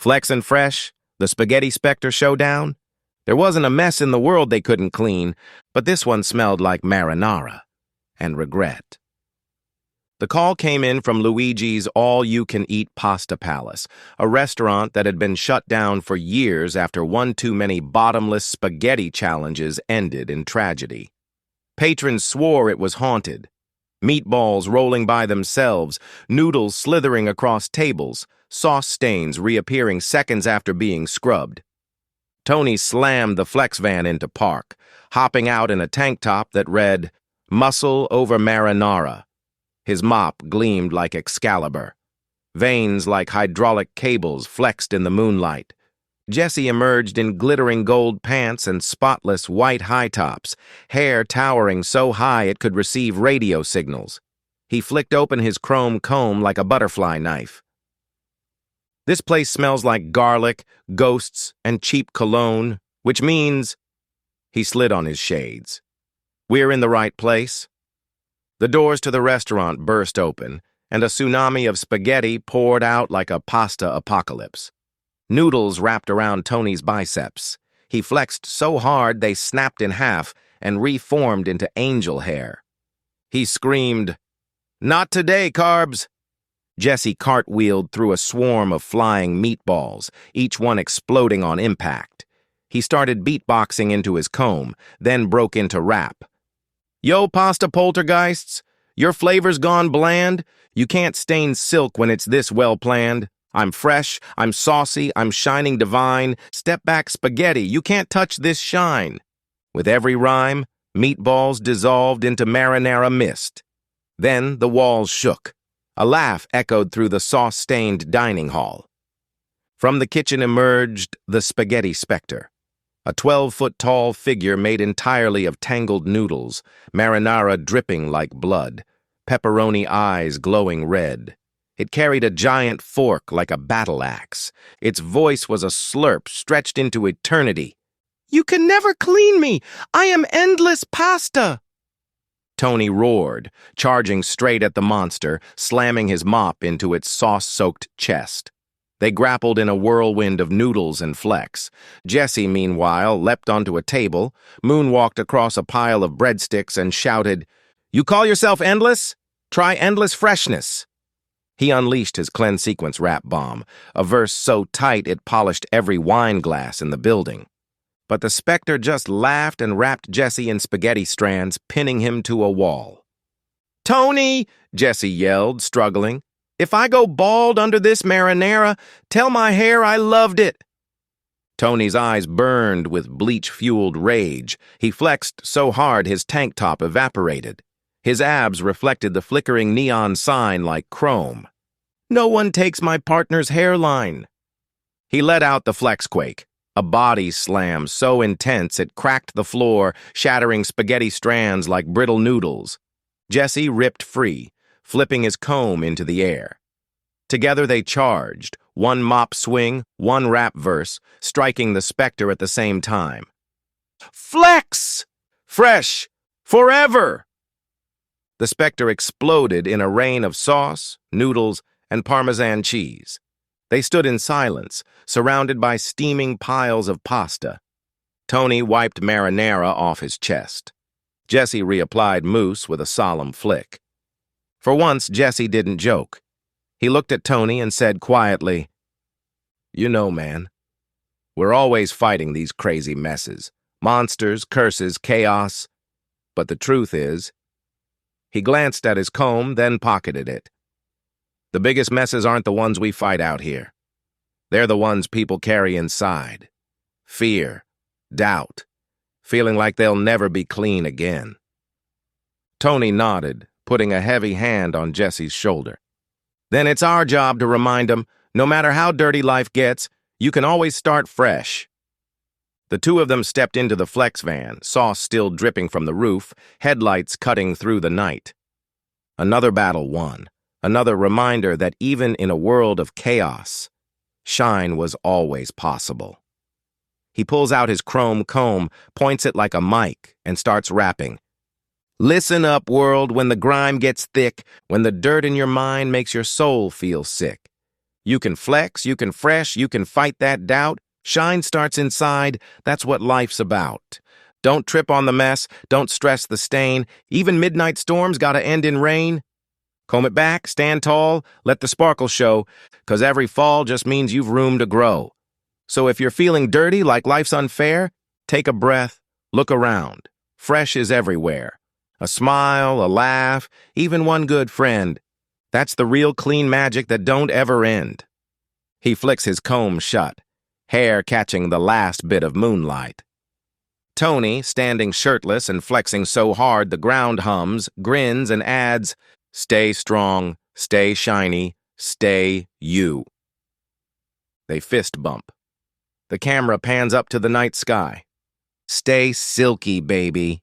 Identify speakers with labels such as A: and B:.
A: Flex and Fresh, the Spaghetti Spectre showdown? There wasn't a mess in the world they couldn't clean, but this one smelled like marinara and regret. The call came in from Luigi's All-You-Can-Eat Pasta Palace, a restaurant that had been shut down for years after one too many bottomless spaghetti challenges ended in tragedy. Patrons swore it was haunted. Meatballs rolling by themselves, noodles slithering across tables, sauce stains reappearing seconds after being scrubbed. Tony slammed the flex van into park, hopping out in a tank top that read, "Muscle over marinara." His mop gleamed like Excalibur. Veins like hydraulic cables flexed in the moonlight. Jesse emerged in glittering gold pants and spotless white high tops, hair towering so high it could receive radio signals. He flicked open his chrome comb like a butterfly knife. This place smells like garlic, ghosts, and cheap cologne, which means... He slid on his shades. We're in the right place. The doors to the restaurant burst open, and a tsunami of spaghetti poured out like a pasta apocalypse. Noodles wrapped around Tony's biceps. He flexed so hard they snapped in half and reformed into angel hair. He screamed, "Not today, carbs!" Jesse cartwheeled through a swarm of flying meatballs, each one exploding on impact. He started beatboxing into his comb, then broke into rap. "Yo, pasta poltergeists, your flavor's gone bland. You can't stain silk when it's this well planned. I'm fresh, I'm saucy, I'm shining divine. Step back spaghetti, you can't touch this shine." With every rhyme, meatballs dissolved into marinara mist. Then the walls shook. A laugh echoed through the sauce-stained dining hall. From the kitchen emerged the Spaghetti Spectre, a 12-foot-tall figure made entirely of tangled noodles, marinara dripping like blood, pepperoni eyes glowing red. It carried a giant fork like a battle axe. Its voice was a slurp stretched into eternity. "You can never clean me! I am endless pasta!" Tony roared, charging straight at the monster, slamming his mop into its sauce-soaked chest. They grappled in a whirlwind of noodles and flex. Jesse, meanwhile, leapt onto a table, moonwalked across a pile of breadsticks, and shouted, "You call yourself endless? Try endless freshness." He unleashed his cleanse sequence rap bomb, a verse so tight it polished every wine glass in the building. But the Spectre just laughed and wrapped Jesse in spaghetti strands, pinning him to a wall. "Tony!" Jesse yelled, struggling. "If I go bald under this marinara, tell my hair I loved it." Tony's eyes burned with bleach-fueled rage. He flexed so hard his tank top evaporated. His abs reflected the flickering neon sign like chrome. "No one takes my partner's hairline." He let out the flexquake, a body slam so intense it cracked the floor, shattering spaghetti strands like brittle noodles. Jesse ripped free, flipping his comb into the air. Together they charged, one mop swing, one rap verse, striking the Spectre at the same time. "Flex! Fresh! Forever!" The Spectre exploded in a rain of sauce, noodles, and Parmesan cheese. They stood in silence, surrounded by steaming piles of pasta. Tony wiped marinara off his chest. Jesse reapplied mousse with a solemn flick. For once, Jesse didn't joke. He looked at Tony and said quietly, "You know, man, we're always fighting these crazy messes. Monsters, curses, chaos. But the truth is..." He glanced at his comb, then pocketed it. "The biggest messes aren't the ones we fight out here. They're the ones people carry inside. Fear, doubt, feeling like they'll never be clean again." Tony nodded, putting a heavy hand on Jesse's shoulder. "Then it's our job to remind them, no matter how dirty life gets, you can always start fresh." The two of them stepped into the flex van, sauce still dripping from the roof, headlights cutting through the night. Another battle won. Another reminder that even in a world of chaos, shine was always possible. He pulls out his chrome comb, points it like a mic, and starts rapping. "Listen up, world, when the grime gets thick, when the dirt in your mind makes your soul feel sick. You can flex, you can fresh, you can fight that doubt. Shine starts inside, that's what life's about. Don't trip on the mess, don't stress the stain. Even midnight storms gotta end in rain. Comb it back, stand tall, let the sparkle show, 'cause every fall just means you've room to grow. So if you're feeling dirty like life's unfair, take a breath, look around. Fresh is everywhere. A smile, a laugh, even one good friend. That's the real clean magic that don't ever end. He flicks his comb shut, hair catching the last bit of moonlight. Tony, standing shirtless and flexing so hard the ground hums, grins and adds, "Stay strong, stay shiny, stay you." They fist bump. The camera pans up to the night sky. "Stay silky, baby."